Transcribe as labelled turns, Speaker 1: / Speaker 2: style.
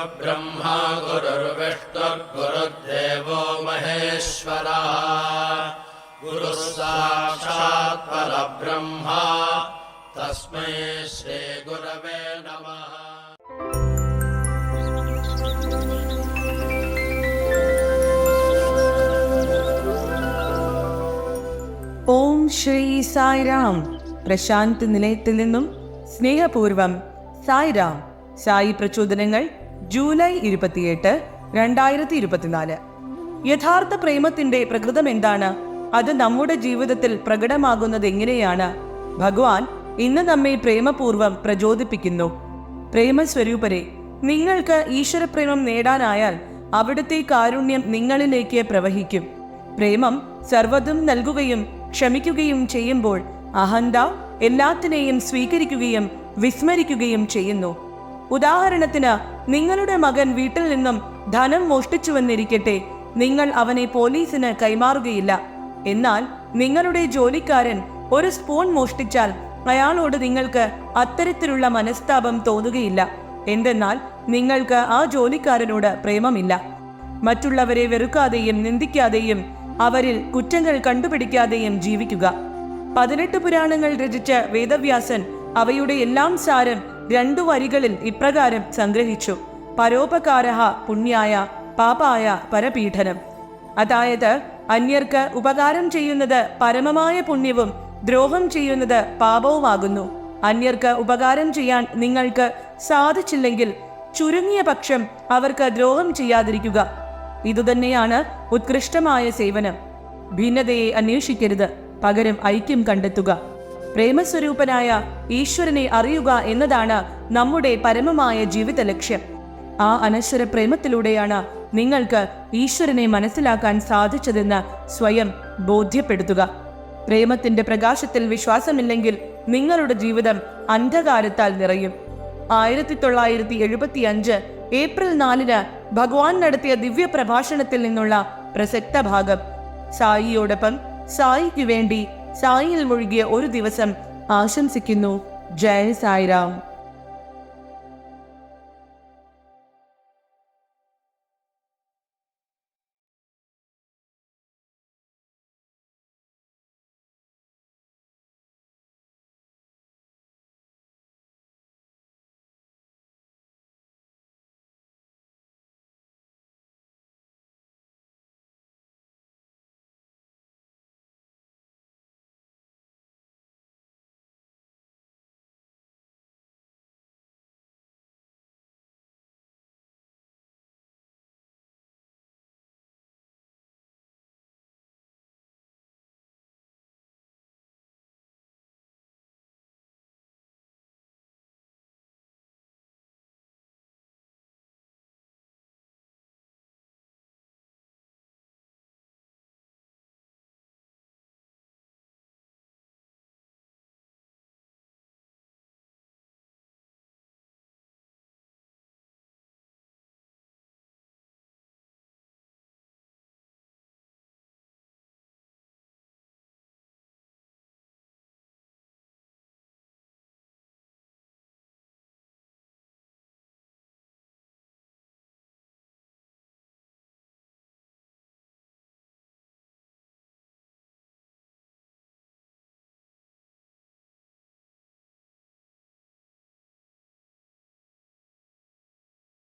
Speaker 1: गुरुर्ब्रह्मा गुरुर्विष्णुर्गुरुर्देवो महेश्वरः गुरुः साक्षात् परब्रह्मा तस्मै श्रीगुरवे नमः.
Speaker 2: ഓം ശ്രീ സായിരാം. പ്രശാന്ത് നിലയത്തിൽ നിന്നും സ്നേഹപൂർവം സായിരാം. സായി പ്രചോദനങ്ങൾ ജൂലൈ 28, 2024. യഥാർത്ഥ പ്രേമത്തിന്റെ പ്രകൃതം എന്താണ്? അത് നമ്മുടെ ജീവിതത്തിൽ പ്രകടമാകുന്നത് എങ്ങനെയാണ്? ഭഗവാൻ ഇന്ന് നമ്മെ പ്രേമപൂർവം പ്രചോദിപ്പിക്കുന്നു. പ്രേമസ്വരൂപരെ, നിങ്ങൾക്ക് ഈശ്വരപ്രേമം നേടാനായാൽ അവിടുത്തെ കാരുണ്യം നിങ്ങളിലേക്ക് പ്രവഹിക്കും. പ്രേമം സർവ്വതും നൽകുകയും ക്ഷമിക്കുകയും ചെയ്യുമ്പോൾ അഹന്ത എല്ലാത്തിനെയും സ്വീകരിക്കുകയും വിസ്മരിക്കുകയും ചെയ്യുന്നു. ഉദാഹരണത്തിന്, നിങ്ങളുടെ മകൻ വീട്ടിൽ നിന്നും ധനം മോഷ്ടിച്ചുവെന്നിരിക്കട്ടെ, നിങ്ങൾ അവനെ പോലീസിന് കൈമാറുകയില്ല. എന്നാൽ നിങ്ങളുടെ ജോലിക്കാരൻ ഒരു സ്പൂൺ മോഷ്ടിച്ചാൽ അയാളോട് നിങ്ങൾക്ക് അത്തരത്തിലുള്ള മനസ്താപം തോന്നുകയില്ല. എന്തെന്നാൽ നിങ്ങൾക്ക് ആ ജോലിക്കാരനോട് പ്രേമമില്ല. മറ്റുള്ളവരെ വെറുക്കാതെയും നിന്ദിക്കാതെയും അവരിൽ കുറ്റങ്ങൾ കണ്ടുപിടിക്കാതെയും ജീവിക്കുക. 18 പുരാണങ്ങൾ രചിച്ച വേദവ്യാസൻ അവയുടെ എല്ലാം സാരം 2 വരികളിൽ ഇപ്രകാരം സംഗ്രഹിച്ചു: പരോപകാരഃ പുണ്യായ പാപായ പരപീഡനം. അതായത്, അന്യർക്ക് ഉപകാരം ചെയ്യുന്നത് പരമമായ പുണ്യവും ദ്രോഹം ചെയ്യുന്നത് പാപവുമാകുന്നു. അന്യർക്ക് ഉപകാരം ചെയ്യാൻ നിങ്ങൾക്ക് സാധിച്ചില്ലെങ്കിൽ ചുരുങ്ങിയ പക്ഷം അവർക്ക് ദ്രോഹം ചെയ്യാതിരിക്കുക. ഇതുതന്നെയാണ് ഉത്കൃഷ്ടമായ സേവനം. ഭിന്നതയെ അന്വേഷിക്കരുത്, പകരം ഐക്യം കണ്ടെത്തുക. പ്രേമസ്വരൂപനായ ഈശ്വരനെ അറിയുക എന്നതാണ് നമ്മുടെ പരമമായ ജീവിത ലക്ഷ്യം. ആ അനശ്വര പ്രേമത്തിലൂടെയാണ് നിങ്ങൾക്ക് ഈശ്വരനെ മനസ്സിലാക്കാൻ സാധിച്ചതെന്ന് സ്വയം ബോധ്യപ്പെടുത്തുക. പ്രേമത്തിന്റെ പ്രകാശത്തിൽ വിശ്വാസമില്ലെങ്കിൽ നിങ്ങളുടെ ജീവിതം അന്ധകാരത്താൽ നിറയും. 1975 ഏപ്രിൽ 4 ഭഗവാൻ നടത്തിയ ദിവ്യ പ്രഭാഷണത്തിൽ നിന്നുള്ള പ്രസക്ത ഭാഗം. സായിയോടൊപ്പം സായിക്ക് വേണ്ടി സായിയിൽ മുഴുകിയ ഒരു ദിവസം ആശംസിക്കുന്നു. ജയ സായിരാം.